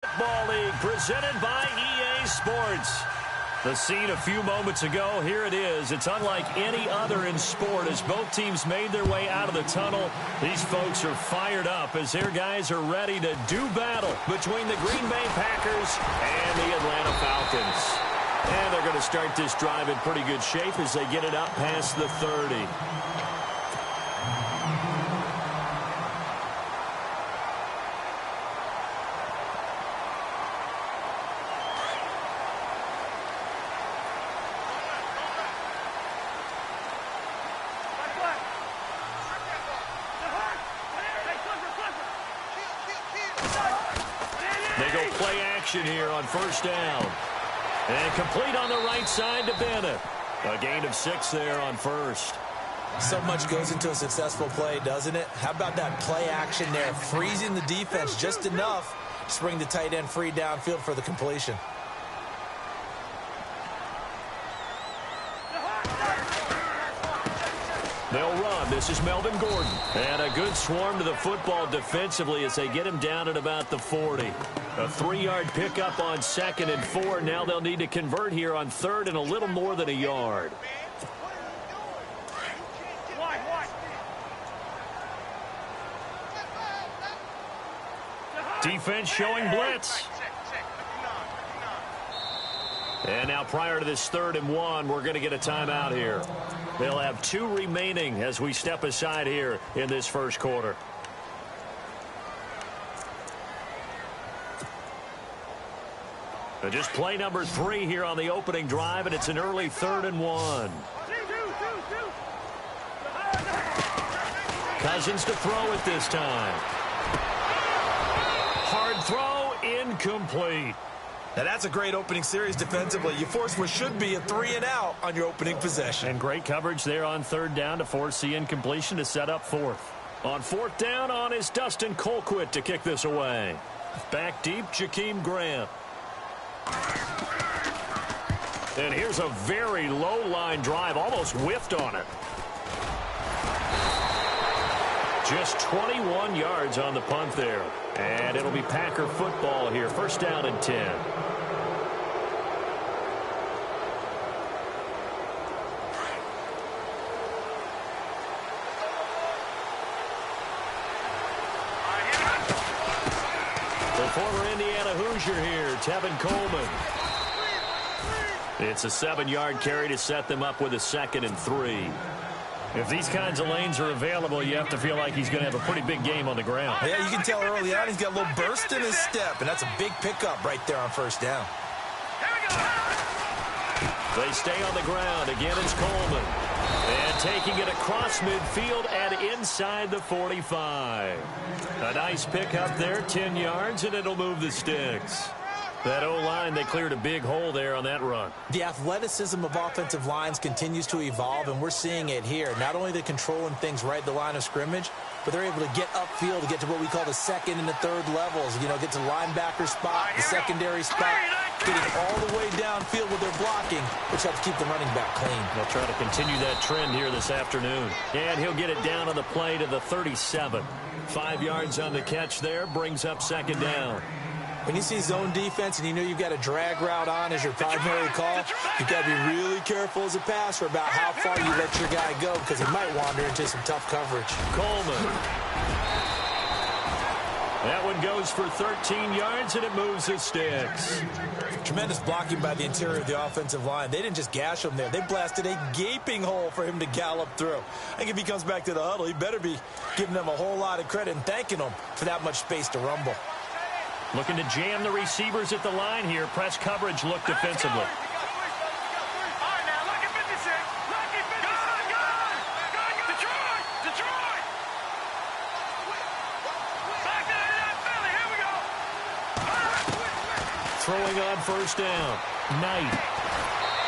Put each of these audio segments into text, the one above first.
Football League presented by EA Sports. The scene a few moments ago, here it is. It's unlike any other in sport as both teams made their way out of the tunnel. These folks are fired up as their guys are ready to do battle between the Green Bay Packers and the Atlanta Falcons. And they're going to start this drive in pretty good shape as they get it up past the 30. They go play action here on first down. And complete on the right side to Bennett. A gain of 6 there on first. So much goes into a successful play, doesn't it? How about that play action there? Freezing the defense just enough to bring the tight end free downfield for the completion. They'll run. This is Melvin Gordon. And a good swarm to the football defensively as they get him down at about the 40. A 3-yard pickup on 2nd and 4. Now they'll need to convert here on 3rd and a little more than a yard. Defense showing blitz. And now prior to this 3rd and 1, we're going to get a timeout here. They'll have 2 remaining as we step aside here in this first quarter. Just play number 3 here on the opening drive, and it's an early 3rd and 1. Cousins to throw it this time. Hard throw, incomplete. Now that's a great opening series defensively. You force what should be a 3-and-out on your opening possession. And great coverage there on 3rd down to force the incompletion to set up 4th. On 4th down on is Dustin Colquitt to kick this away. Back deep, Jakeem Grant. And here's a very low line drive, almost whiffed on it. Just 21 yards on the punt there. And it'll be Packer football here. First down and 10. The former Indiana Hoosier here, Tevin Coleman. It's a 7-yard carry to set them up with a 2nd and 3. If these kinds of lanes are available, you have to feel like he's going to have a pretty big game on the ground. Yeah, you can tell early on he's got a little burst in his step, and that's a big pickup right there on first down. They stay on the ground. Again, it's Coleman. And taking it across midfield and inside the 45. A nice pickup there, 10 yards, and it'll move the sticks. That O-line, they cleared a big hole there on that run. The athleticism of offensive lines continues to evolve, and we're seeing it here. Not only they're controlling things right at the line of scrimmage, but they're able to get upfield to get to what we call the 2nd and the 3rd levels. You know, get to the linebacker spot, the secondary spot, getting all the way downfield with their blocking, which helps keep the running back clean. They'll try to continue that trend here this afternoon. And he'll get it down on the play to the 37. 5 yards on the catch there, brings up 2nd down. When you see zone defense and you know you've got a drag route on as your primary call, you've got to be really careful as a passer about how far you let your guy go because he might wander into some tough coverage. Coleman. That one goes for 13 yards, and it moves the sticks. Tremendous blocking by the interior of the offensive line. They didn't just gash him there. They blasted a gaping hole for him to gallop through. I think if he comes back to the huddle, he better be giving them a whole lot of credit and thanking them for that much space to rumble. Looking to jam the receivers at the line here. Press coverage look defensively. Throwing on first down. Knight.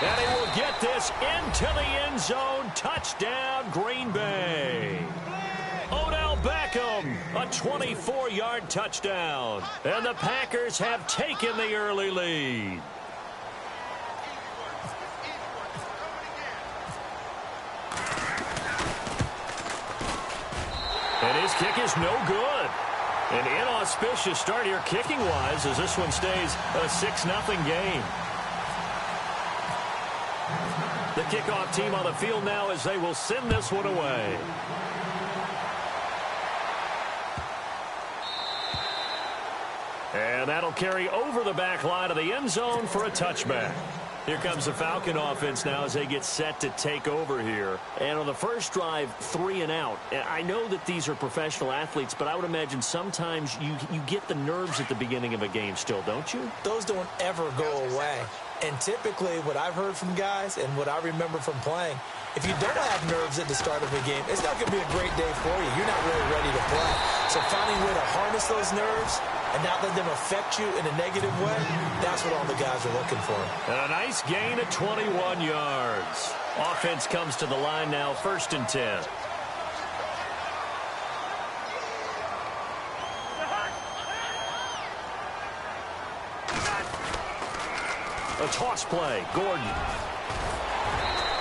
And he will get this into the end zone. Touchdown, Green Bay. Odell Beckham, a 24-yard touchdown. And the Packers have taken the early lead. And his kick is no good. An inauspicious start here kicking-wise as this one stays a 6-0 game. The kickoff team on the field now as they will send this one away. And that'll carry over the back line of the end zone for a touchback. Here comes the Falcon offense now as they get set to take over here. And on the first drive, 3 and out. I know that these are professional athletes, but I would imagine sometimes you get the nerves at the beginning of a game still, don't you? Those don't ever go away. And typically what I've heard from guys and what I remember from playing, if you don't have nerves at the start of a game, it's not going to be a great day for you. You're not really ready to play. So finding a way to harness those nerves and not let them affect you in a negative way, that's what all the guys are looking for. And a nice gain of 21 yards. Offense comes to the line now, 1st and 10. A toss play, Gordon.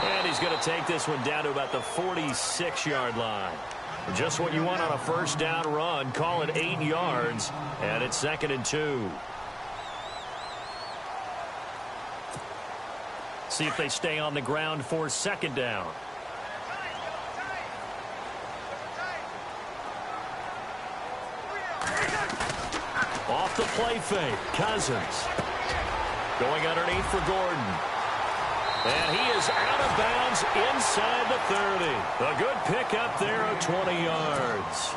And he's going to take this one down to about the 46-yard line. Just what you want on a first down run. Call it 8 yards, and it's 2nd and 2. See if they stay on the ground for 2nd down. Off the play fake, Cousins. Going underneath for Gordon. And he is out of bounds inside the 30. A good pickup there of 20 yards.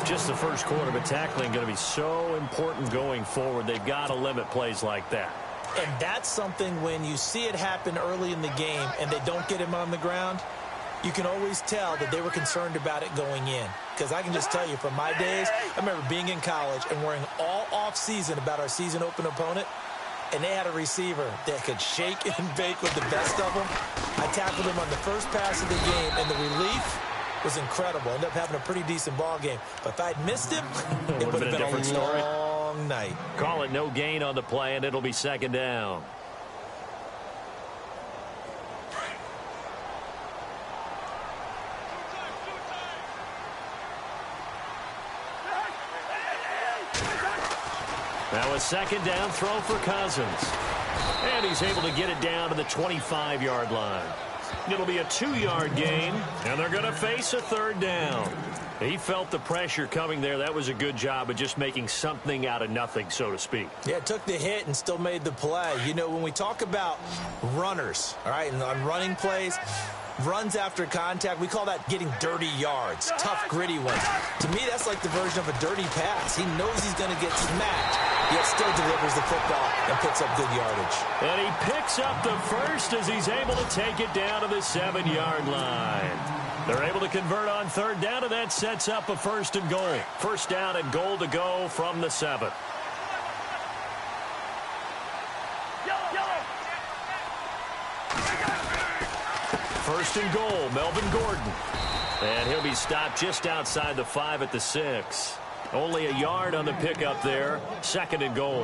Just the first quarter, but tackling going to be so important going forward. They've got to limit plays like that. And that's something when you see it happen early in the game and they don't get him on the ground, you can always tell that they were concerned about it going in. Because I can just tell you from my days, I remember being in college and worrying all off-season about our season open opponent. And they had a receiver that could shake and bake with the best of them. I tackled him on the first pass of the game, and the relief was incredible. Ended up having a pretty decent ball game. But if I'd missed him, it would have been a different story. Long night. Call it no gain on the play, and it'll be 2nd down. Now a 2nd down throw for Cousins. And he's able to get it down to the 25-yard line. It'll be a 2-yard gain, and they're going to face a 3rd down. He felt the pressure coming there. That was a good job of just making something out of nothing, so to speak. Yeah, took the hit and still made the play. You know, when we talk about runners, all right, and on running plays, runs after contact, we call that getting dirty yards, tough, gritty ones. To me, that's like the version of a dirty pass. He knows he's going to get smacked, yet still delivers the football and picks up good yardage. And he picks up the first as he's able to take it down to the 7-yard line. They're able to convert on 3rd down, and that sets up a 1st and goal. 1st down and goal to go from the 7. First and goal, Melvin Gordon. And he'll be stopped just outside the 5 at the 6. Only a yard on the pickup there. 2nd and goal.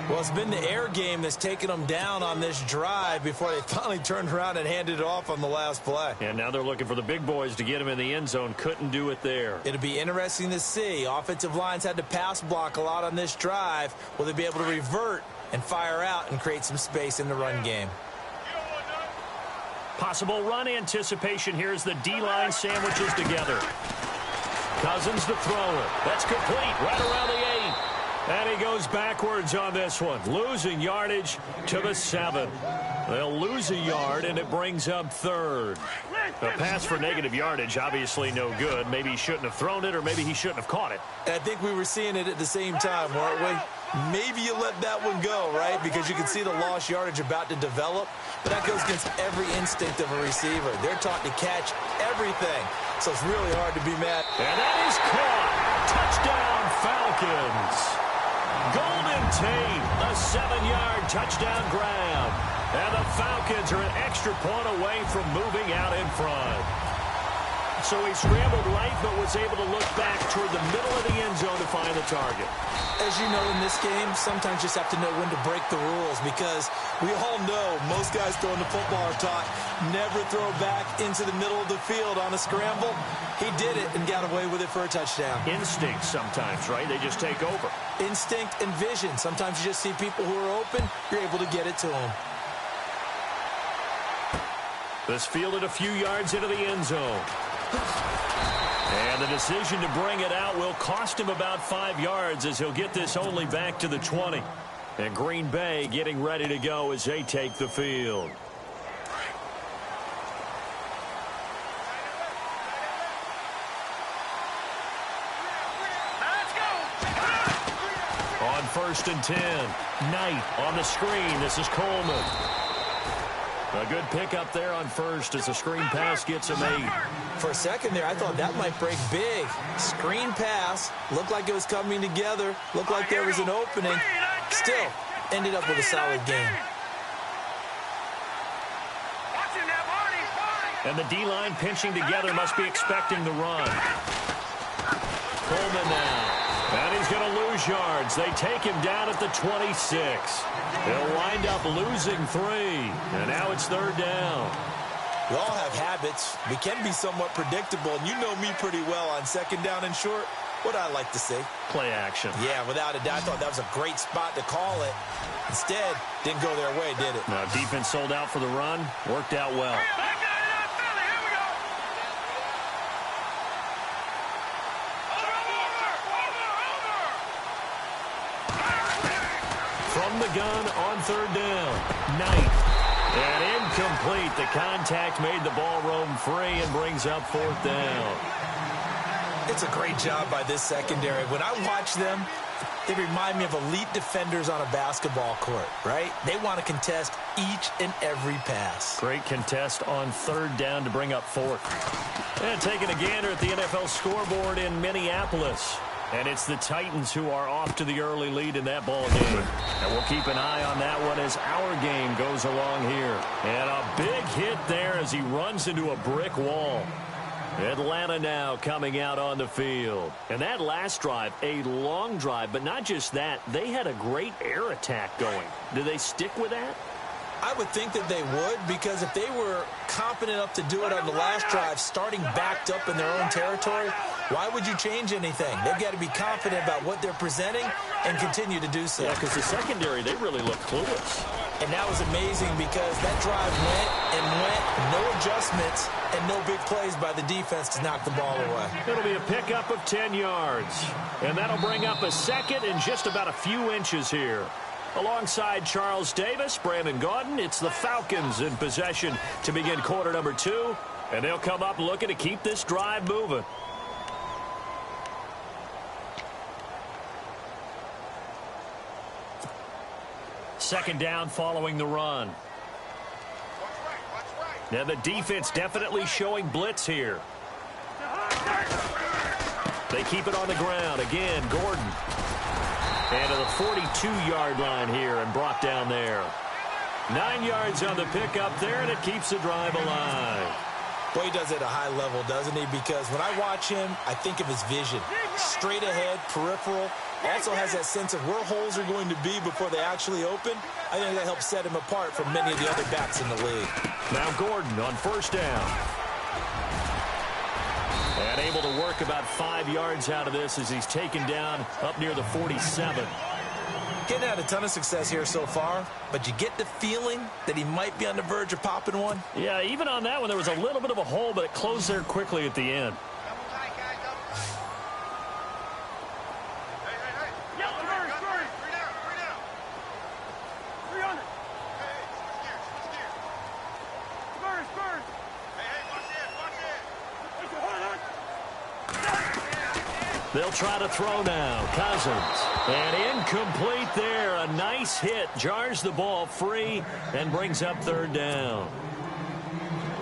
Well, it's been the air game that's taken them down on this drive before they finally turned around and handed it off on the last play. And now they're looking for the big boys to get him in the end zone. Couldn't do it there. It'll be interesting to see. Offensive lines had to pass block a lot on this drive. Will they be able to revert and fire out and create some space in the run game? Possible run anticipation here as the D-line sandwiches together. Cousins to throw it. That's complete right around the 8. And he goes backwards on this one. Losing yardage to the 7. They'll lose a yard, and it brings up 3rd. A pass for negative yardage, obviously no good. Maybe he shouldn't have thrown it, or maybe he shouldn't have caught it. And I think we were seeing it at the same time, weren't we? Maybe you let that one go, right? Because you can see the lost yardage about to develop. But that goes against every instinct of a receiver. They're taught to catch everything. So it's really hard to be mad. And that is caught. Touchdown, Falcons. Golden Tate, a 7-yard touchdown grab. And the Falcons are an extra point away from moving out in front. So he scrambled right, but was able to look back toward the middle of the end zone to find the target. As you know, in this game, sometimes you just have to know when to break the rules, because we all know most guys throwing the football are taught never throw back into the middle of the field on a scramble. He did it and got away with it for a touchdown. Instinct sometimes, right? They just take over. Instinct and vision. Sometimes you just see people who are open, you're able to get it to them. This fielded a few yards into the end zone. And the decision to bring it out will cost him about 5 yards, as he'll get this only back to the 20. And Green Bay getting ready to go as they take the field. On 1st and 10, Knight on the screen. This is Coleman. A good pickup there on first as the screen pass gets him 8. For a second there, I thought that might break big. Screen pass. Looked like it was coming together. Looked like there was an opening. Still, ended up with a solid game. And the D-line pinching together, must be expecting the run. Coleman now. And he's going to lose yards. They take him down at the 26. He'll wind up losing 3. And now it's 3rd down. We all have habits. We can be somewhat predictable. And you know me pretty well on 2nd down and short. What I like to say? Play action. Yeah, without a doubt. I thought that was a great spot to call it. Instead, didn't go their way, did it? Now, defense sold out for the run. Worked out well. From the gun on 3rd down. Knight. And incomplete. The contact made the ball roam free and brings up 4th down. It's a great job by this secondary. When I watch them, they remind me of elite defenders on a basketball court, right? They want to contest each and every pass. Great contest on 3rd down to bring up 4th. And taking a gander at the NFL scoreboard in Minneapolis. And it's the Titans who are off to the early lead in that ball game. And we'll keep an eye on that one as our game goes along here. And a big hit there as he runs into a brick wall. Atlanta now coming out on the field. And that last drive, a long drive, but not just that. They had a great air attack going. Do they stick with that? I would think that they would, because if they were competent enough to do it on the last drive, starting backed up in their own territory, why would you change anything? They've got to be confident about what they're presenting and continue to do so. Yeah, because the secondary, they really look clueless. And that was amazing, because that drive went and went, no adjustments, and no big plays by the defense to knock the ball away. It'll be a pickup of 10 yards. And that'll bring up a 2nd and just about a few inches here. Alongside Charles Davis, Brandon Gaudin, it's the Falcons in possession to begin quarter number 2. And they'll come up looking to keep this drive moving. Second down following the run. Now the defense definitely showing blitz here. They keep it on the ground. Again, Gordon. And to the 42-yard line here and brought down there. 9 yards on the pickup there, and it keeps the drive alive. Boy, he does it at a high level, doesn't he? Because when I watch him, I think of his vision. Straight ahead, peripheral. Also has that sense of where holes are going to be before they actually open. I think that helps set him apart from many of the other backs in the league. Now Gordon on 1st down. And able to work about 5 yards out of this as he's taken down up near the 47. Getting had a ton of success here so far, but you get the feeling that he might be on the verge of popping one. Yeah, even on that one, there was a little bit of a hole, but it closed there quickly at the end. They'll try to throw now. Cousins. And incomplete there. A nice hit. Jars the ball free and brings up 3rd down.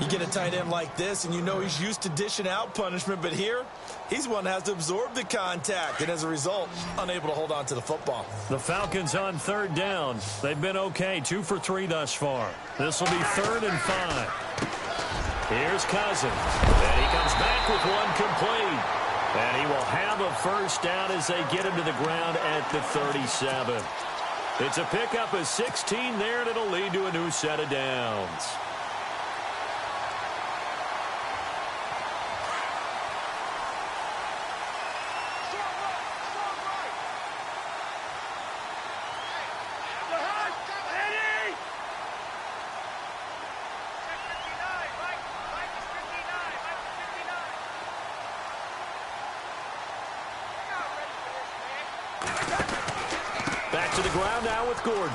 You get a tight end like this, and you know he's used to dishing out punishment, but here, he's one that has to absorb the contact, and as a result, unable to hold on to the football. The Falcons on 3rd down. They've been okay. 2 for 3 thus far. This will be 3rd and 5. Here's Cousins. And he comes back with one complete. And he will have a first down as they get him to the ground at the 37. It's a pickup of 16 there, and it'll lead to a new set of downs. Back to the ground now with Gordon.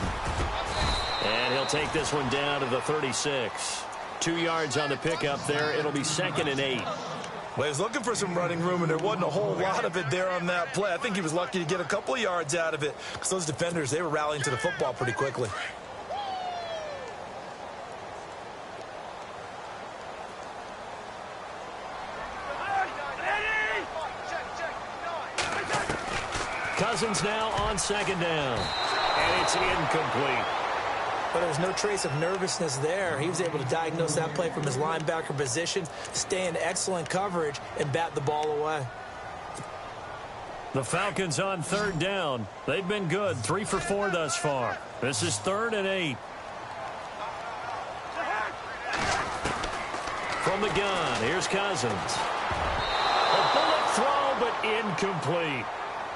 And he'll take this one down to the 36. 2 yards on the pickup there. It'll be 2nd and 8. Well, he was looking for some running room, and there wasn't a whole lot of it there on that play. I think he was lucky to get a couple of yards out of it because those defenders, they were rallying to the football pretty quickly. Cousins now on 2nd down. And it's incomplete. But there's no trace of nervousness there. He was able to diagnose that play from his linebacker position, stay in excellent coverage, and bat the ball away. The Falcons on 3rd down. They've been good, 3 for 4 thus far. This is 3rd and 8. From the gun, here's Cousins. A bullet throw, but incomplete.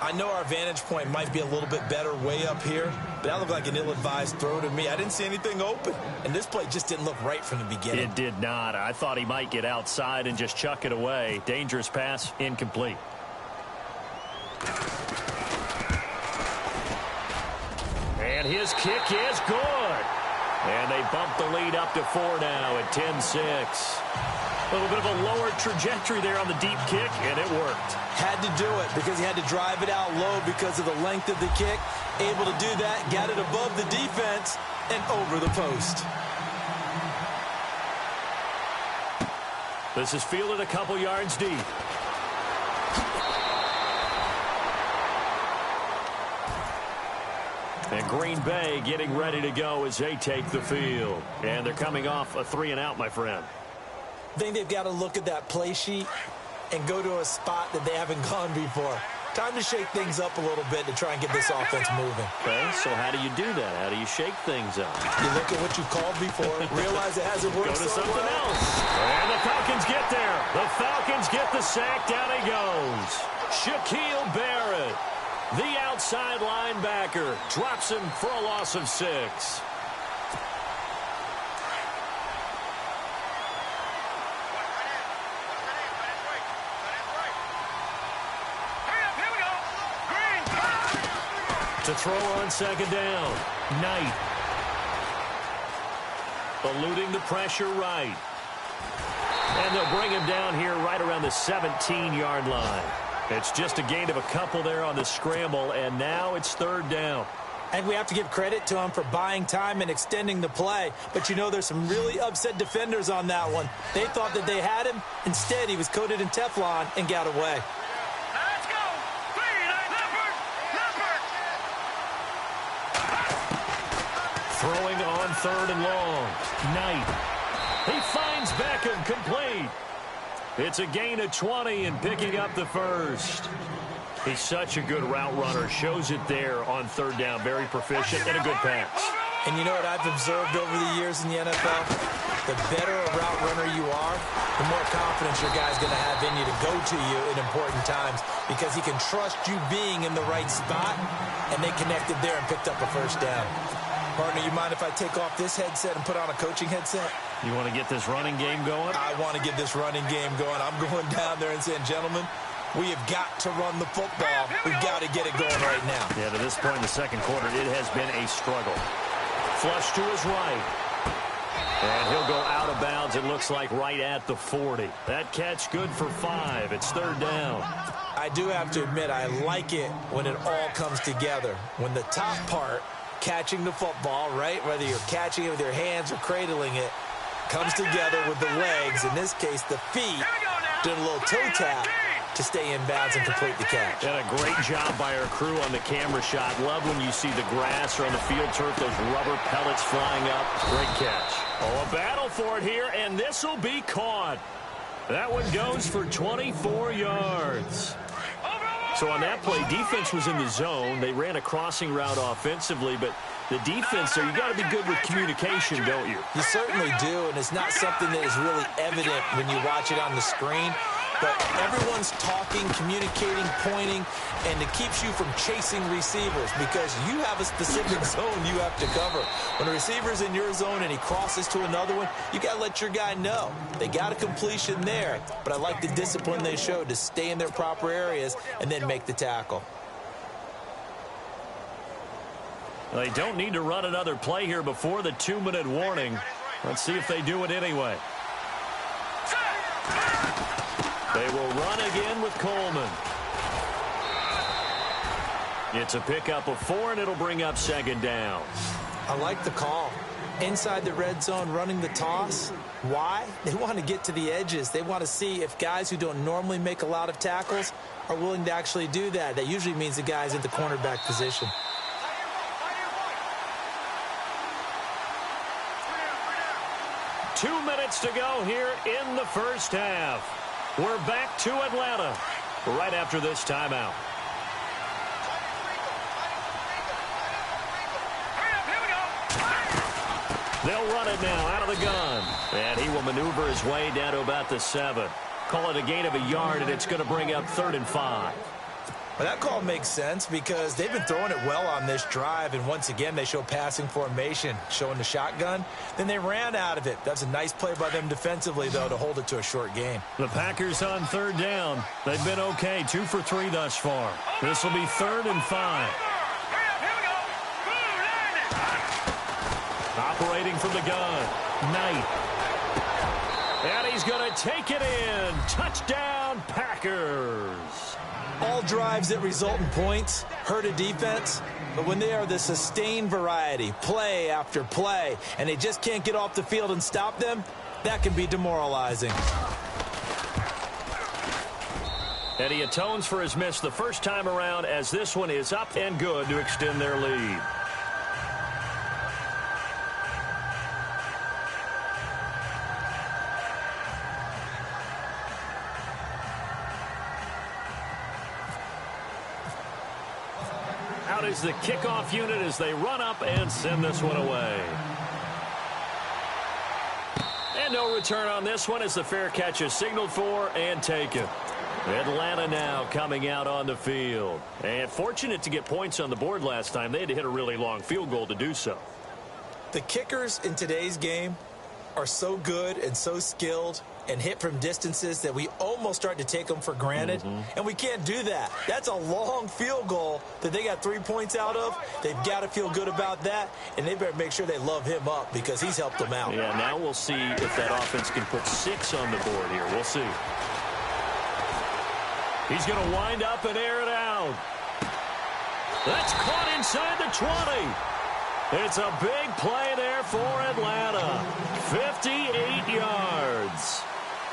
I know our vantage point might be a little bit better way up here, but that looked like an ill-advised throw to me. I didn't see anything open, and this play just didn't look right from the beginning. It did not. I thought he might get outside and just chuck it away. Dangerous pass, incomplete. And his kick is good. And they bump the lead up to 4 now at 10-6. A little bit of a lower trajectory there on the deep kick, and it worked. Had to do it because he had to drive it out low because of the length of the kick. Able to do that, got it above the defense and over the post. This is fielded a couple yards deep. And Green Bay getting ready to go as they take the field. And they're coming off a 3-and-out, my friend. I think they've got to look at that play sheet and go to a spot that they haven't gone before. Time to shake things up a little bit to try and get this offense moving. Okay, so how do you do that? How do you shake things up? You look at what you called before, realize it hasn't worked so well. Go to something well. else. And the Falcons get there. The Falcons get the sack. Down he goes. Shaquille Barrett, the outside linebacker, drops him for a loss of 6. To throw on 2nd down. Knight. Eluding the pressure right. And they'll bring him down here right around the 17-yard line. It's just a gain of a couple there on the scramble, and now it's 3rd down. And we have to give credit to him for buying time and extending the play. But you know there's some really upset defenders on that one. They thought that they had him. Instead, he was coated in Teflon and got away. Throwing on 3rd and long. Knight. He finds Beckham complete. It's a gain of 20 and picking up the first. He's such a good route runner. Shows it there on 3rd down. Very proficient and a good pass. And you know what I've observed over the years in the NFL? The better a route runner you are, the more confidence your guy's going to have in you to go to you in important times because he can trust you being in the right spot, and they connected there and picked up a first down. Partner, you mind if I take off this headset and put on a coaching headset? You want to get this running game going? I want to get this running game going. I'm going down there and saying, gentlemen, we have got to run the football. We've got to get it going right now. Yeah, to this point in the second quarter, it has been a struggle. Flush to his right. And he'll go out of bounds, it looks like, right at the 40. That catch good for 5. It's 3rd down. I do have to admit, I like it when it all comes together. When the top part, catching the football, right, whether you're catching it with your hands or cradling it, comes together with the legs, in this case the feet, doing a little toe tap to stay in bounds and complete the catch. And a great job by our crew on the camera shot. Love when you see the grass or on the field turf, those rubber pellets flying up. Great catch. Oh, a battle for it here, and this will be caught. That one goes for 24 yards. So on that play, defense was in the zone. They ran a crossing route offensively, but the defense there, you got to be good with communication, don't you? You certainly do, and it's not something that is really evident when you watch it on the screen. But everyone's talking, communicating, pointing, and it keeps you from chasing receivers because you have a specific zone you have to cover. When a receiver's in your zone and he crosses to another one, you got to let your guy know. They got a completion there, but I like the discipline they showed to stay in their proper areas and then make the tackle. They don't need to run another play here before the 2-minute warning. Let's see if they do it anyway. They will run again with Coleman. It's a pickup of 4, and it'll bring up 2nd down. I like the call. Inside the red zone, running the toss. Why? They want to get to the edges. They want to see if guys who don't normally make a lot of tackles are willing to actually do that. That usually means the guy's in the cornerback position. Two minutes to go here in the first half. We're back to Atlanta right after this timeout. They'll run it now out of the gun. And he will maneuver his way down to about the 7. Call it a gain of a yard, and it's going to bring up 3rd and 5. Well, that call makes sense because they've been throwing it well on this drive, and once again they show passing formation, showing the shotgun. Then they ran out of it. That's a nice play by them defensively, though, to hold it to a short gain. The Packers on 3rd down. They've been okay, 2 for 3 thus far. This will be 3rd and 5. Operating from the gun, Knight. And he's going to take it in. Touchdown, Packers. All drives that result in points hurt a defense, but when they are the sustained variety, play after play, and they just can't get off the field and stop them, that can be demoralizing. And he atones for his miss the first time around as this one is up and good to extend their lead. Out is the kickoff unit as they run up and send this one away. And no return on this one as the fair catch is signaled for and taken. Atlanta now coming out on the field. And fortunate to get points on the board last time. They had to hit a really long field goal to do so. The kickers in today's game are so good and so skilled and hit from distances that we almost start to take them for granted. And we can't do that. That's a long field goal that they got 3 points out of. They've got to feel good about that, and they better make sure they love him up because he's helped them out. Yeah, now we'll see if that offense can put 6 on the board here. We'll see. He's going to wind up and air it out. That's caught inside the 20. It's a big play there for Atlanta. 58 yards.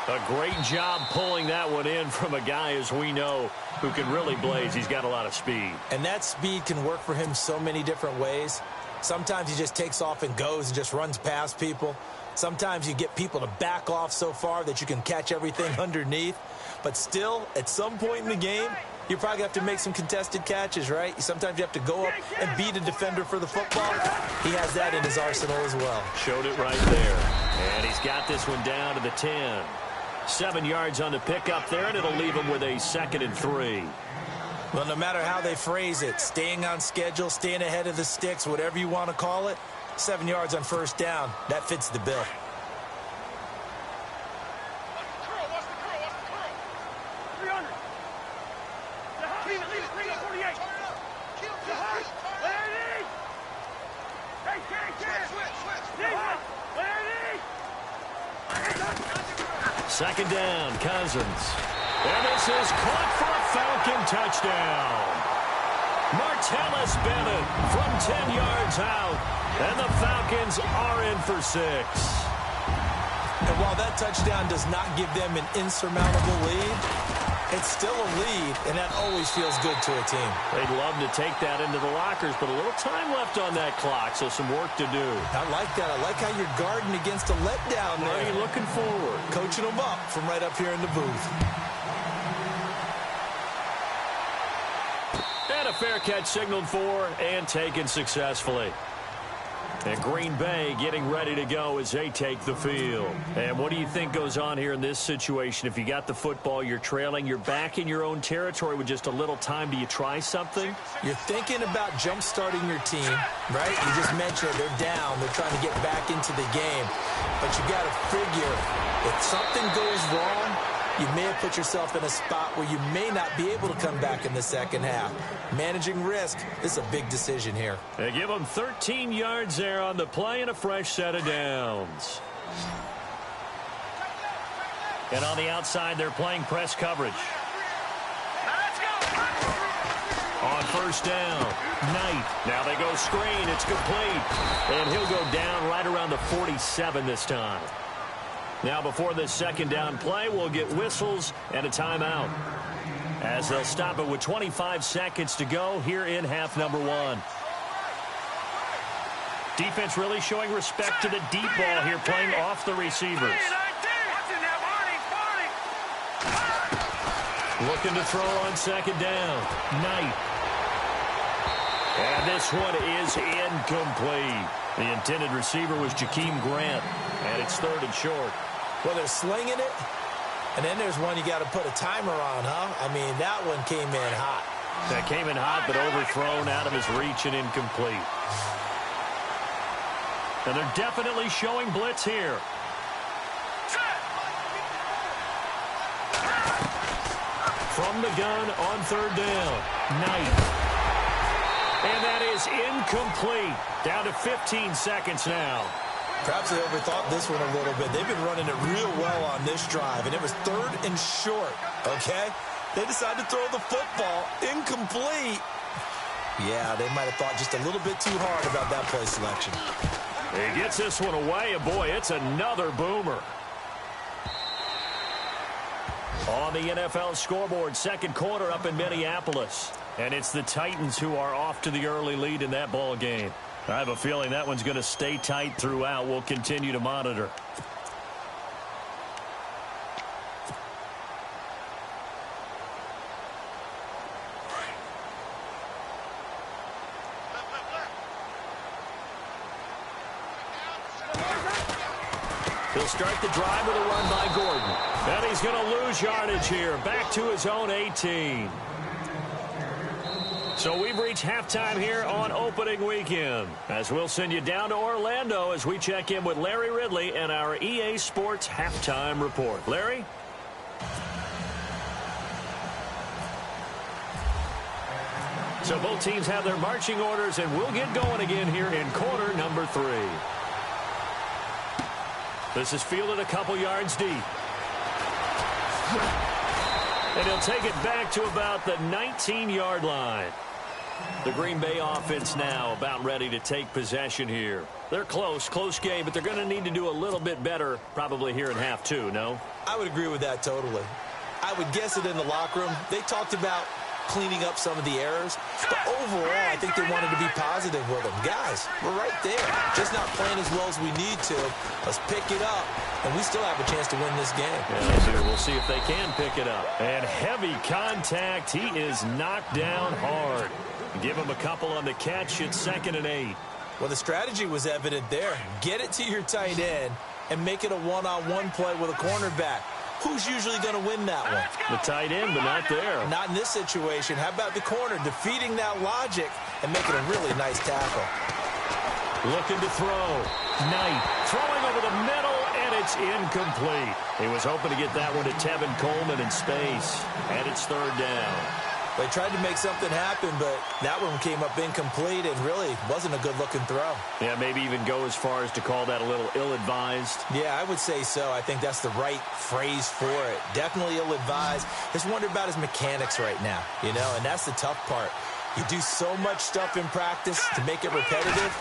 A great job pulling that one in from a guy, as we know, who can really blaze. He's got a lot of speed. And that speed can work for him so many different ways. Sometimes he just takes off and goes and just runs past people. Sometimes you get people to back off so far that you can catch everything underneath. But still, at some point in the game, you probably have to make some contested catches, right? Sometimes you have to go up and beat a defender for the football. He has that in his arsenal as well. Showed it right there. And he's got this one down to the 10. 7 yards on the pickup there, and it'll leave him with a 2nd and 3. Well, no matter how they phrase it, staying on schedule, staying ahead of the sticks, whatever you want to call it, 7 yards on first down, that fits the bill. Second down, Cousins. And this is caught for a Falcon touchdown. Martellus Bennett from 10 yards out. And the Falcons are in for 6. And while that touchdown does not give them an insurmountable lead, It's still a lead, and that always feels good to a team. They'd love to take that into the lockers, but a little time left on that clock, so some work to do. I like that. I like how you're guarding against a letdown there. Are you looking forward? Coaching them up from right up here in the booth. And a fair catch signaled for and taken successfully. And Green Bay getting ready to go as they take the field. And what do you think goes on here in this situation? If you got the football, you're trailing, you're back in your own territory with just a little time. Do you try something? You're thinking about jump-starting your team, right? You just mentioned they're down. They're trying to get back into the game. But you got to figure if something goes wrong, you may have put yourself in a spot where you may not be able to come back in the second half. Managing risk, this is a big decision here. They give them 13 yards there on the play and a fresh set of downs. And on the outside, they're playing press coverage. On first down, Knight. Now they go screen. It's complete. And he'll go down right around the 47 this time. Now before this second down play, we'll get whistles and a timeout, as they'll stop it with 25 seconds to go here in half number one. Defense really showing respect to the deep ball here, playing off the receivers. Looking to throw on second down. Knight. And this one is incomplete. The intended receiver was Jakeem Grant, and it's third and short. Well, they're slinging it, and then there's one you got to put a timer on, huh? I mean, that one came in hot. That came in hot, but overthrown, out of his reach and incomplete. And they're definitely showing blitz here. From the gun on third down, Knight. And that is incomplete. Down to 15 seconds now. Perhaps they overthought this one a little bit. They've been running it real well on this drive, and it was third and short, okay? They decided to throw the football incomplete. Yeah, they might have thought just a little bit too hard about that play selection. He gets this one away, and boy, it's another boomer. On the NFL scoreboard, second quarter up in Minneapolis. And it's the Titans who are off to the early lead in that ball game. I have a feeling that one's going to stay tight throughout. We'll continue to monitor. He'll start the drive with a run by Gordon. And he's going to lose yardage here. Back to his own 18. So we've reached halftime here on opening weekend, as we'll send you down to Orlando as we check in with Larry Ridley and our EA Sports halftime report. Larry? So both teams have their marching orders, and we'll get going again here in quarter number 3. This is fielded a couple yards deep. And he'll take it back to about the 19-yard line. The Green Bay offense now about ready to take possession here. They're close game, but they're going to need to do a little bit better probably here in half 2, no? I would agree with that totally. I would guess it in the locker room. They talked about cleaning up some of the errors, but overall, I think they wanted to be positive with them. Guys, we're right there. Just not playing as well as we need to. Let's pick it up, and we still have a chance to win this game. Yeah, we'll see if they can pick it up. And heavy contact. He is knocked down hard. Give him a couple on the catch. It's 2nd and 8. Well, the strategy was evident there. Get it to your tight end and make it a one-on-one play with a cornerback. Who's usually going to win that one? The tight end, but not there. Not in this situation. How about the corner defeating that logic and making a really nice tackle? Looking to throw. Knight throwing over the middle, and it's incomplete. He was hoping to get that one to Tevin Coleman in space, and it's 3rd down. They tried to make something happen, but that one came up incomplete and really wasn't a good-looking throw. Yeah, maybe even go as far as to call that a little ill-advised. Yeah, I would say so. I think that's the right phrase for it. Definitely ill-advised. Just wonder about his mechanics right now, you know, and that's the tough part. You do so much stuff in practice to make it repetitive,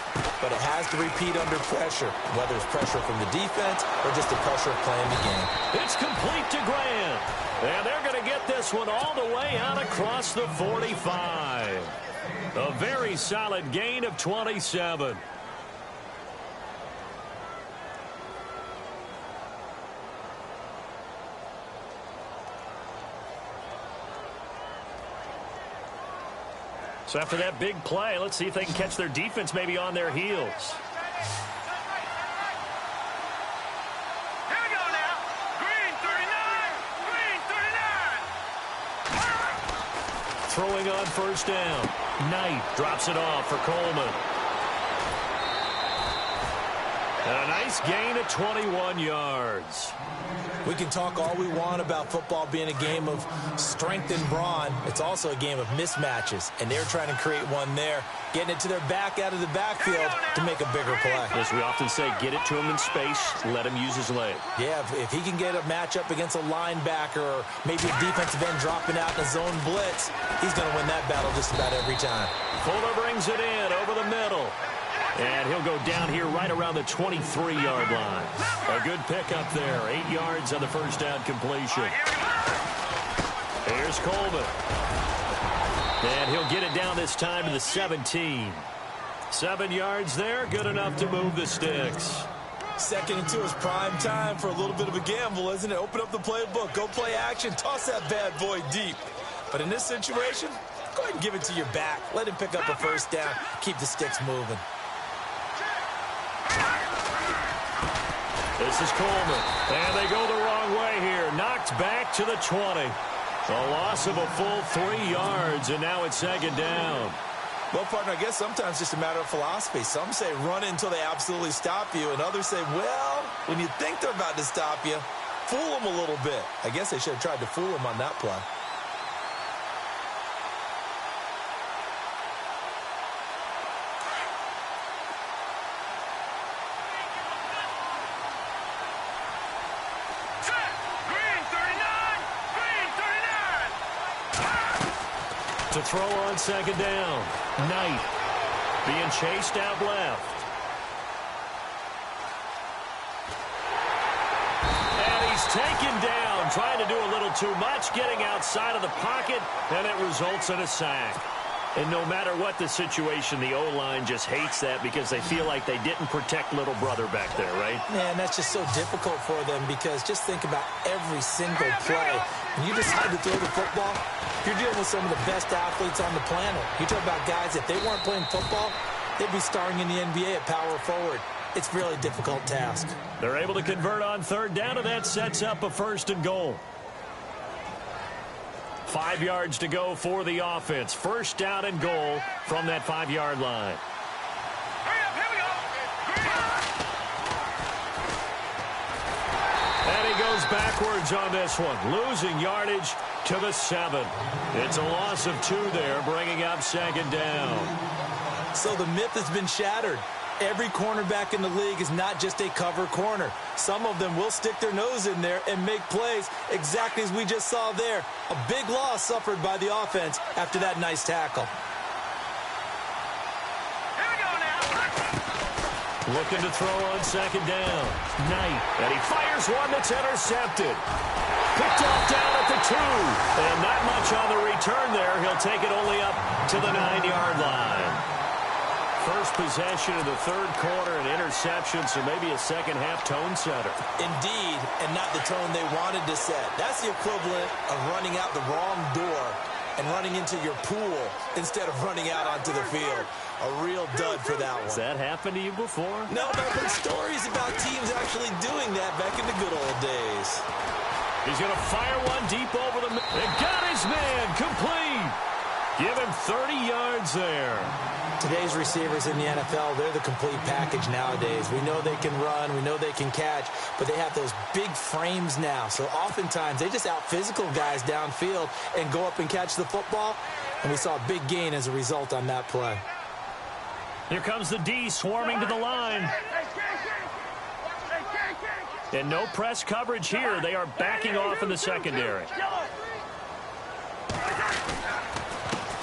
but it has to repeat under pressure, whether it's pressure from the defense or just the pressure of playing the game. It's complete to Grant. And they're going to get this one all the way out across the 45. A very solid gain of 27. So after that big play, let's see if they can catch their defense maybe on their heels. Here we go now. Green 39. Green 39. Throwing on first down. Knight drops it off for Coleman. And a nice gain of 21 yards. We can talk all we want about football being a game of strength and brawn. It's also a game of mismatches, and they're trying to create one there, getting it to their back out of the backfield to make a bigger play. As we often say, get it to him in space, let him use his leg. Yeah, if he can get a matchup against a linebacker or maybe a defensive end dropping out in a zone blitz, he's going to win that battle just about every time. Fuller brings it in over the middle. And he'll go down here right around the 23-yard line. A good pickup there. 8 yards on the first down completion. Here's Coleman. And he'll get it down this time to the 17. 7 yards there. Good enough to move the sticks. 2nd and 2 is prime time for a little bit of a gamble, isn't it? Open up the playbook. Go play action. Toss that bad boy deep. But in this situation, go ahead and give it to your back. Let him pick up a first down. Keep the sticks moving. This is Coleman. And they go the wrong way here. Knocked back to the 20. A loss of a full 3 yards, and now it's 2nd down. Well, partner, I guess sometimes it's just a matter of philosophy. Some say run until they absolutely stop you, and others say, well, when you think they're about to stop you, fool them a little bit. I guess they should have tried to fool them on that play. To throw on 2nd down. Knight being chased out left. And he's taken down, trying to do a little too much, getting outside of the pocket, and it results in a sack. And no matter what the situation, the O-line just hates that because they feel like they didn't protect little brother back there, right? Man, that's just so difficult for them because just think about every single play. When you decide to throw the football, you're dealing with some of the best athletes on the planet. You talk about guys, if they weren't playing football, they'd be starring in the NBA at power forward. It's a really difficult task. They're able to convert on 3rd down, and that sets up a 1st and goal. 5 yards to go for the offense. 1st down and goal from that 5-yard line. And he goes backwards on this one, losing yardage to the 7. It's a loss of 2 there, bringing up 2nd down. So the myth has been shattered. Every cornerback in the league is not just a cover corner. Some of them will stick their nose in there and make plays exactly as we just saw there. A big loss suffered by the offense after that nice tackle. Here we go now. Looking to throw on 2nd down. Knight, and he fires one that's intercepted. Picked off down at the 2. And not much on the return there. He'll take it only up to the 9-yard line. First possession of the 3rd quarter, an interception, so maybe a second-half tone setter. Indeed, and not the tone they wanted to set. That's the equivalent of running out the wrong door and running into your pool instead of running out onto the field. A real dud for that one. Has that happened to you before? No, but I've heard stories about teams actually doing that back in the good old days. He's going to fire one deep over the middle. And got his man complete. Give him 30 yards there. Today's receivers in the NFL, they're the complete package nowadays. We know they can run, we know they can catch, but they have those big frames now. So oftentimes they just out-physical guys downfield and go up and catch the football. And we saw a big gain as a result on that play. Here comes the D swarming to the line. And no press coverage here. They are backing off in the secondary.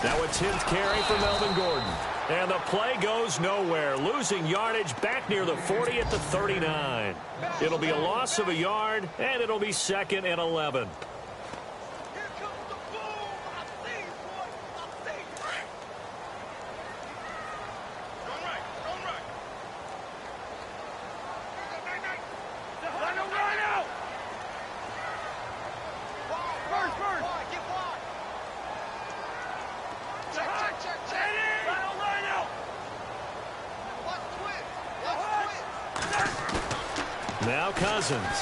Now a 10th carry for Melvin Gordon. And the play goes nowhere. Losing yardage back near the 40 at the 39. It'll be a loss of a yard, and it'll be 2nd and 11. Now Cousins.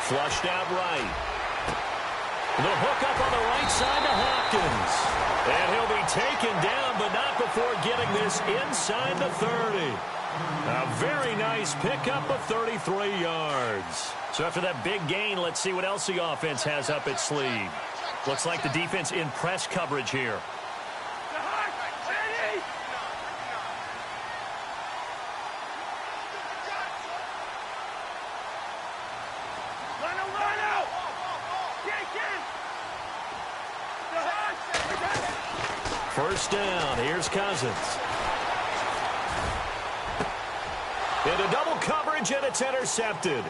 Flushed out right. The hook up on the right side to Hopkins. And he'll be taken down, but not before getting this inside the 30. A very nice pickup of 33 yards. So after that big gain, let's see what else the offense has up its sleeve. Looks like the defense in press coverage here. First down, here's Cousins. Into double coverage, and it's intercepted.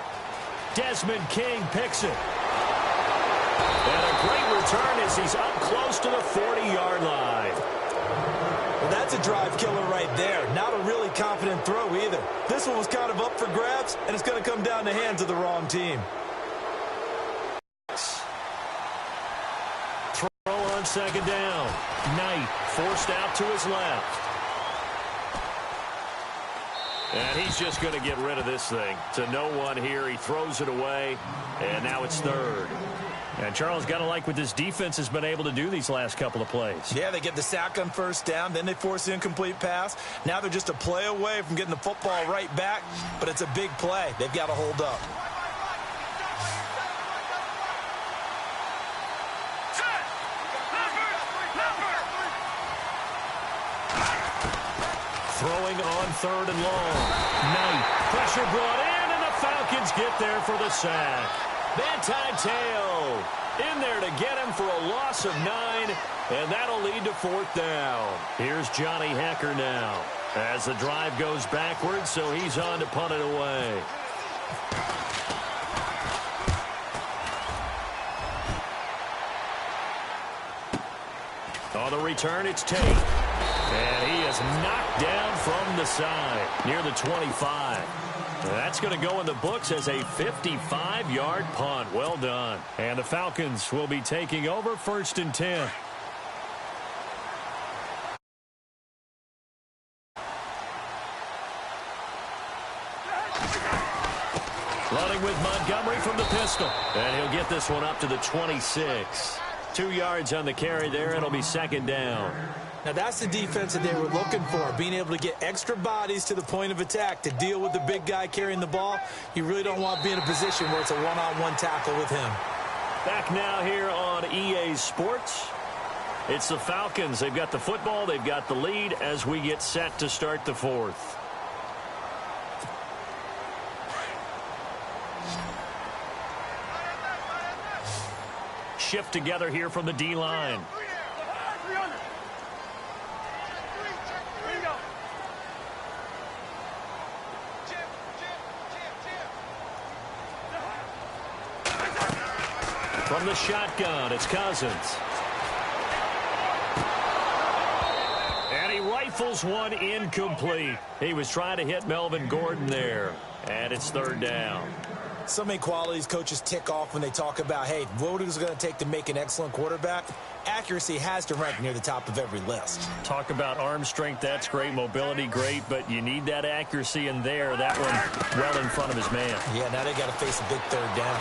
Desmond King picks it. And a great return as he's up close to the 40-yard line. Well, that's a drive killer right there. Not a really confident throw either. This one was kind of up for grabs, and it's going to come down the hands of the wrong team. Throw on second down. Knight forced out to his left. And he's just going to get rid of this thing. To no one here. He throws it away. And now it's 3rd. And Charles, got to like what this defense has been able to do these last couple of plays. Yeah, they get the sack on first down. Then they force the incomplete pass. Now they're just a play away from getting the football right back. But it's a big play. They've got to hold up. Throwing on 3rd and long. Knight. Pressure brought in, and the Falcons get there for the sack. Manti Te'o in there to get him for a loss of 9, and that'll lead to 4th down. Here's Johnny Hecker now as the drive goes backwards, so he's on to punt it away. On the return, it's Tate. And he is knocked down from the side near the 25. That's going to go in the books as a 55-yard punt. Well done. And the Falcons will be taking over 1st and 10. Running with Montgomery from the pistol. And he'll get this one up to the 26. 2 yards on the carry there. It'll be 2nd down. Now, that's the defense that they were looking for, being able to get extra bodies to the point of attack to deal with the big guy carrying the ball. You really don't want to be in a position where it's a one-on-one tackle with him. Back now here on EA Sports. It's the Falcons. They've got the football. They've got the lead as we get set to start the 4th. Shift together here from the D-line. From the shotgun, it's Cousins. And he rifles one incomplete. He was trying to hit Melvin Gordon there. And it's 3rd down. So many qualities coaches tick off when they talk about, hey, what is it going to take to make an excellent quarterback? Accuracy has to rank near the top of every list. Talk about arm strength, that's great. Mobility, great. But you need that accuracy in there. That one well in front of his man. Yeah, now they got to face a big 3rd down.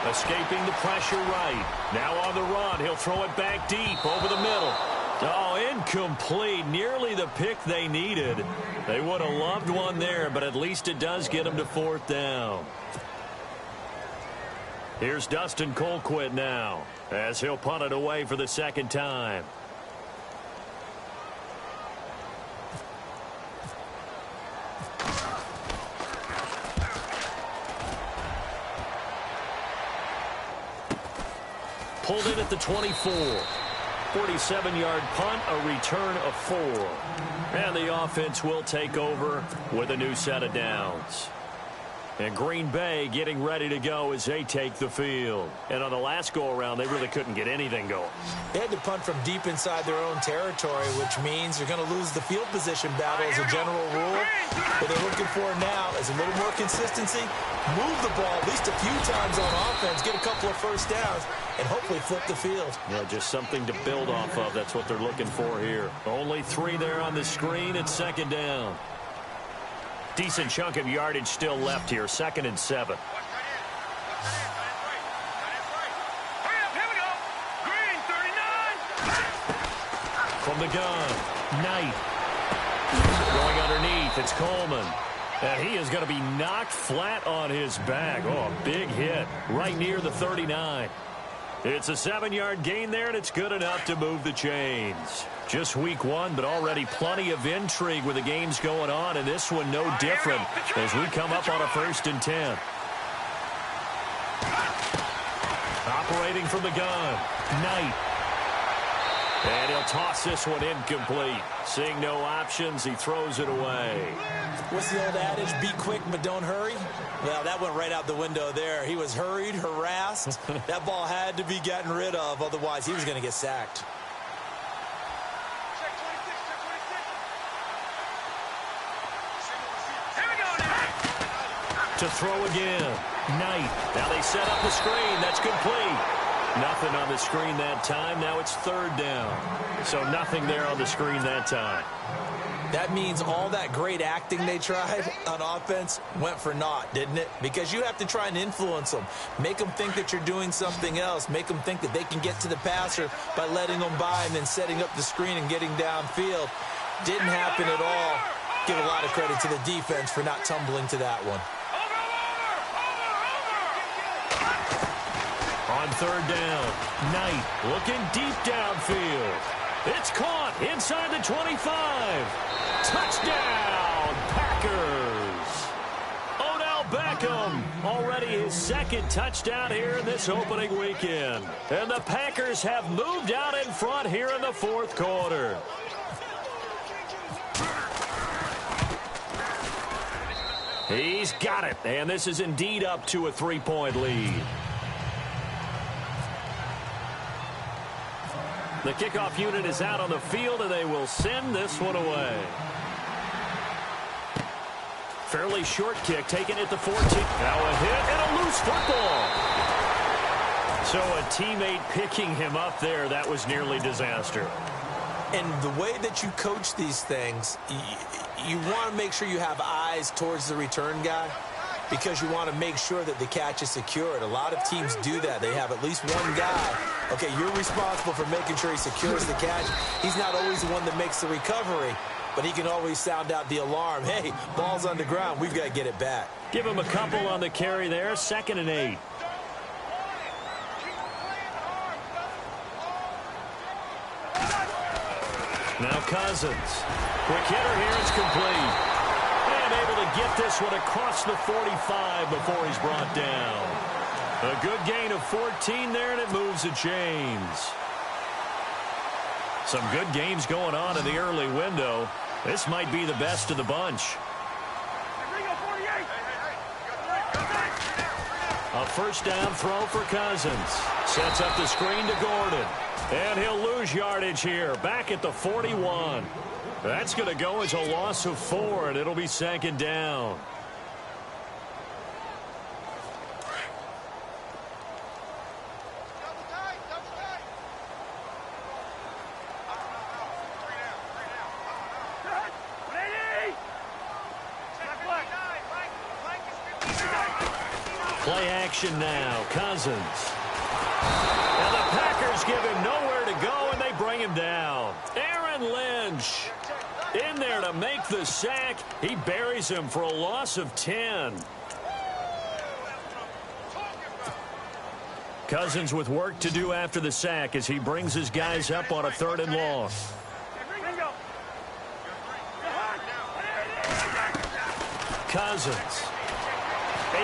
Escaping the pressure right. Now on the run. He'll throw it back deep over the middle. Oh, incomplete. Nearly the pick they needed. They would have loved one there, but at least it does get them to 4th down. Here's Dustin Colquitt now as he'll punt it away for the 2nd time. Pulled in at the 24. 47-yard punt, a return of 4. And the offense will take over with a new set of downs. And Green Bay getting ready to go as they take the field. And on the last go-around, they really couldn't get anything going. They had to punt from deep inside their own territory, which means they're going to lose the field position battle as a general rule. What they're looking for now is a little more consistency, move the ball at least a few times on offense, get a couple of first downs, and hopefully flip the field. Yeah, just something to build off of. That's what they're looking for here. Only 3 there on the screen at 2nd down. Decent chunk of yardage still left here. 2nd and 7. From the gun, Knight. Going underneath, it's Coleman. And he is going to be knocked flat on his back. Oh, a big hit right near the 39. It's a 7-yard gain there, and it's good enough to move the chains. Just week 1, but already plenty of intrigue with the games going on, and this one no different as we come up on a 1st and 10. Operating from the gun, Knight. And he'll toss this one incomplete. Seeing no options, he throws it away. What's the old adage? Be quick, but don't hurry? Well, that went right out the window there. He was hurried, harassed. That ball had to be gotten rid of, otherwise he was going to get sacked. To throw again, Knight. Now they set up the screen. That's complete. Nothing on the screen that time. Now it's 3rd down. So nothing there on the screen that time. That means all that great acting they tried on offense went for naught, didn't it? Because you have to try and influence them. Make them think that you're doing something else. Make them think that they can get to the passer by letting them by and then setting up the screen and getting downfield. Didn't happen at all. Give a lot of credit to the defense for not tumbling to that one. On 3rd down, Knight looking deep downfield. It's caught inside the 25. Touchdown, Packers. Odell Beckham, already his 2nd touchdown here in this opening weekend. And the Packers have moved out in front here in the 4th quarter. He's got it, and this is indeed up to a 3-point lead. The kickoff unit is out on the field, and they will send this one away. Fairly short kick, taken at the 14. Now a hit and a loose football. So a teammate picking him up there, that was nearly disaster. And the way that you coach these things, you want to make sure you have eyes towards the return guy because you want to make sure that the catch is secured. A lot of teams do that. They have at least one guy. Okay, you're responsible for making sure he secures the catch. He's not always the one that makes the recovery, but he can always sound out the alarm. Hey, ball's on the ground. We've got to get it back. Give him a couple on the carry there. 2nd and 8. Now Cousins. Quick hitter here. It's complete. And able to get this one across the 45 before he's brought down. A good gain of 14 there, and it moves the chains. Some good games going on in the early window. This might be the best of the bunch. A 1st down throw for Cousins. Sets up the screen to Gordon. And he'll lose yardage here. Back at the 41. That's going to go as a loss of 4, and it'll be 2nd down. Play action now. Cousins. And the Packers give him nowhere to go, and they bring him down. Aaron Lynch in there to make the sack. He buries him for a loss of 10. Cousins with work to do after the sack as he brings his guys up on a 3rd and long. Cousins.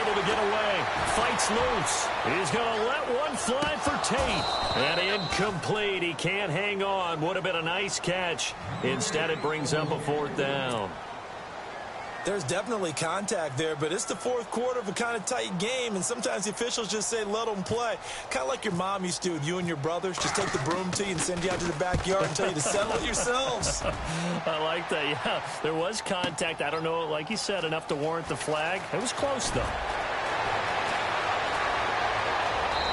able to get away. Fights loose. He's going to let one fly for Tate. And incomplete. He can't hang on. Would have been a nice catch. Instead, it brings up a fourth down. There's definitely contact there, but it's the fourth quarter of a kind of tight game, and sometimes the officials just say, let them play. Kind of like your mom used to do with you and your brothers. Just take the broom to you and send you out to the backyard and tell you to settle it yourselves. I like that, yeah. There was contact. I don't know, like you said, enough to warrant the flag. It was close, though.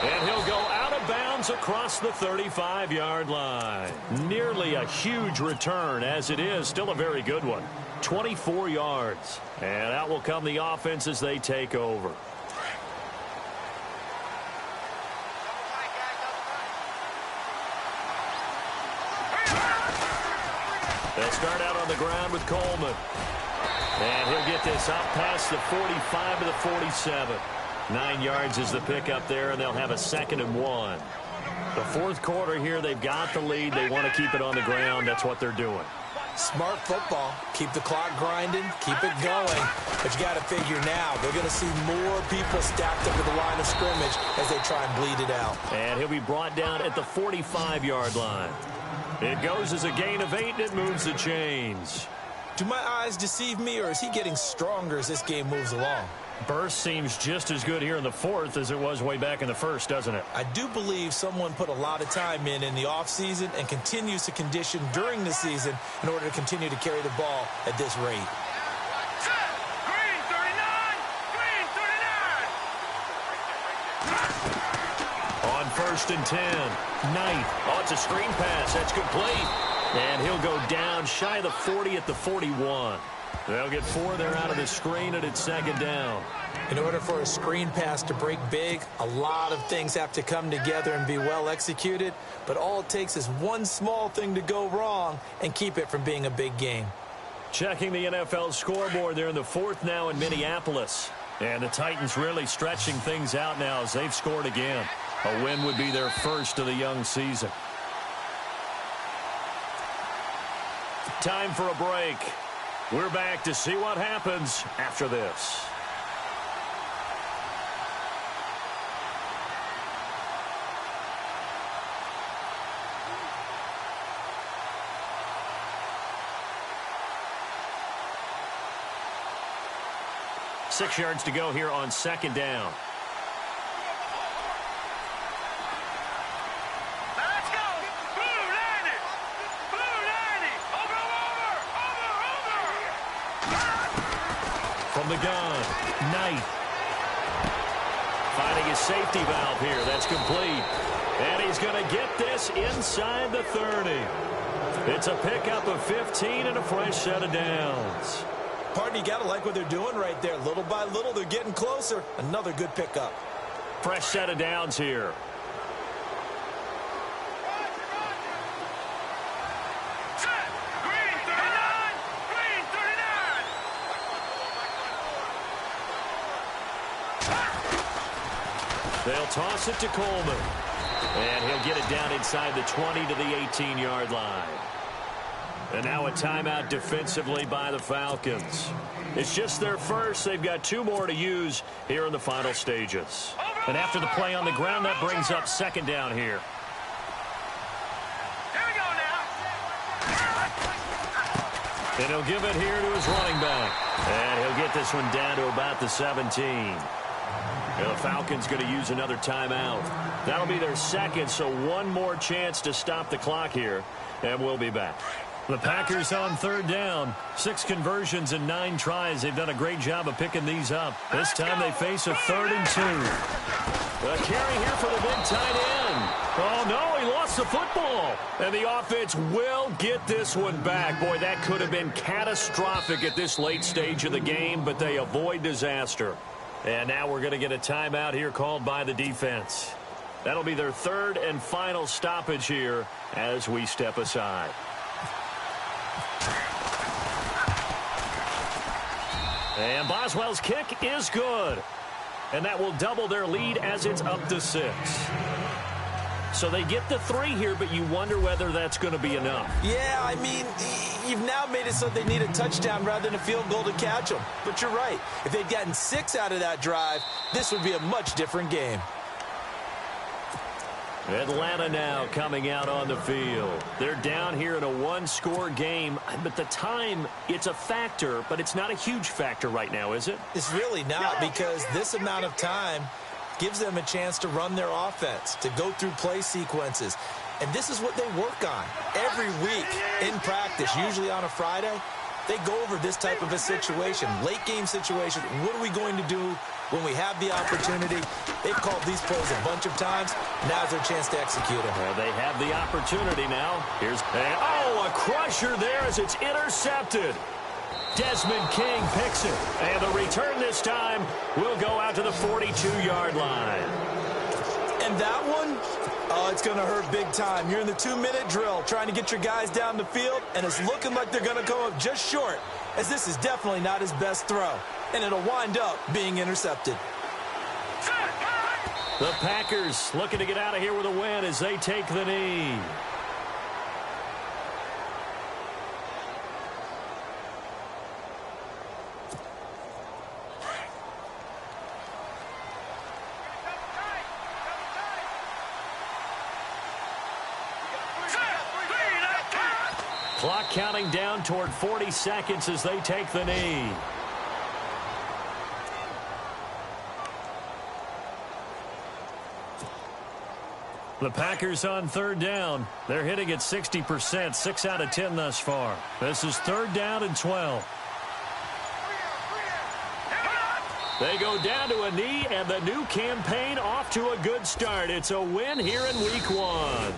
And he'll go out of bounds across the 35-yard line. Nearly a huge return, as it is. Still a very good one. 24 yards. And out will come the offense as they take over. They'll start out on the ground with Coleman. And he'll get this up past the 45 to the 47. 9 yards is the pickup there, and they'll have a 2nd and 1. The fourth quarter here, they've got the lead. They want to keep it on the ground. That's what they're doing. Smart football. Keep the clock grinding. Keep it going. But you got to figure now, they're going to see more people stacked up at the line of scrimmage as they try and bleed it out. And he'll be brought down at the 45-yard line. It goes as a gain of 8, and it moves the chains. Do my eyes deceive me, or is he getting stronger as this game moves along? Burst seems just as good here in the fourth as it was way back in the first, doesn't it? I do believe someone put a lot of time in the offseason and continues to condition during the season in order to continue to carry the ball at this rate. Green 39! Green 39! On 1st and 10, Knight. Oh, it's a screen pass. That's complete. And he'll go down shy of the 40 at the 41. They'll get 4 there out of the screen, and it's 2nd down. In order for a screen pass to break big, a lot of things have to come together and be well executed, but all it takes is one small thing to go wrong and keep it from being a big game. Checking the NFL scoreboard, they're in the fourth now in Minneapolis. And the Titans really stretching things out now as they've scored again. A win would be their first of the young season. Time for a break. We're back to see what happens after this. Six yards to go here on 2nd down. Let's go! Blue 90! Blue 90! Over! From the gun, Knight. Finding his safety valve here. That's complete. And he's going to get this inside the 30. It's a pickup of 15 and a fresh set of downs. Partner, you got to like what they're doing right there. Little by little, they're getting closer. Another good pickup. Fresh set of downs here. Green 39! Green 39! They'll toss it to Coleman. And he'll get it down inside the 20 to the 18-yard line. And now a timeout defensively by the Falcons. It's just their first. They've got 2 more to use here in the final stages. And after the play on the ground, that brings up 2nd down here. Here we go now! And he'll give it here to his running back. And he'll get this one down to about the 17. And the Falcons going to use another timeout. That'll be their second, so one more chance to stop the clock here. And we'll be back. The Packers on 3rd down. 6 conversions and 9 tries. They've done a great job of picking these up. This time they face a 3rd and 2. A carry here for the big tight end. Oh, no, he lost the football. And the offense will get this one back. Boy, that could have been catastrophic at this late stage of the game, but they avoid disaster. And now we're going to get a timeout here called by the defense. That'll be their 3rd and final stoppage here as we step aside. And Boswell's kick is good. And that will double their lead as it's up to 6. So they get the 3 here, but you wonder whether that's going to be enough. Yeah, I mean, you've now made it so they need a touchdown rather than a field goal to catch them. But you're right. If they'd gotten 6 out of that drive, this would be a much different game. Atlanta now coming out on the field. They're down here in a one-score game, but the time, it's a factor, but it's not a huge factor right now, is it? It's really not, because this amount of time gives them a chance to run their offense, to go through play sequences. And this is what they work on every week in practice, usually on a Friday. They go over this type of a situation, late-game situation. What are we going to do when we have the opportunity? They've called these plays a bunch of times. Now's their chance to execute them. Well, they have the opportunity now. Here's a crusher there as it's intercepted. Desmond King picks it. And the return this time will go out to the 42-yard line. And that one, it's going to hurt big time. You're in the 2-minute drill trying to get your guys down the field, and it's looking like they're going to come up just short, as this is definitely not his best throw. And it'll wind up being intercepted. The Packers looking to get out of here with a win as they take the knee. Clock counting down toward 40 seconds as they take the knee. The Packers on third down. They're hitting at 60%, 6 out of 10 thus far. This is 3rd down and 12. They go down to a knee, and the new campaign off to a good start. It's a win here in week 1.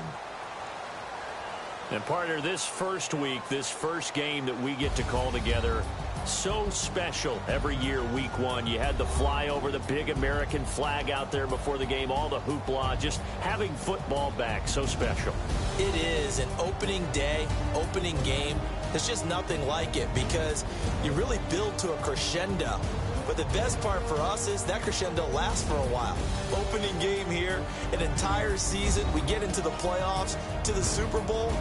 And partner, this first week, this first game that we get to call together, so special every year, week 1. You had the flyover, the big American flag out there before the game, all the hoopla, just having football back, so special. It is an opening day, opening game. There's just nothing like it because you really build to a crescendo. But the best part for us is that crescendo lasts for a while. Opening game here, an entire season. We get into the playoffs, to the Super Bowl.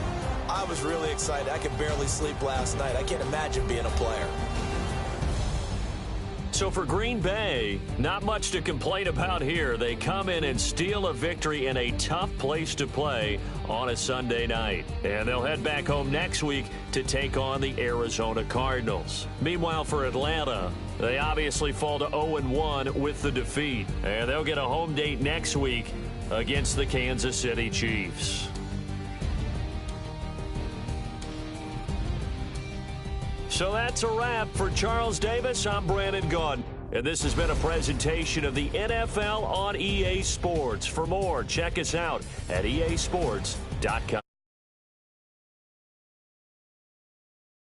I was really excited. I could barely sleep last night. I can't imagine being a player. So for Green Bay, not much to complain about here. They come in and steal a victory in a tough place to play on a Sunday night. And they'll head back home next week to take on the Arizona Cardinals. Meanwhile, for Atlanta, they obviously fall to 0-1 with the defeat. And they'll get a home date next week against the Kansas City Chiefs. So that's a wrap. For Charles Davis, I'm Brandon Gaudin. And this has been a presentation of the NFL on EA Sports. For more, check us out at easports.com.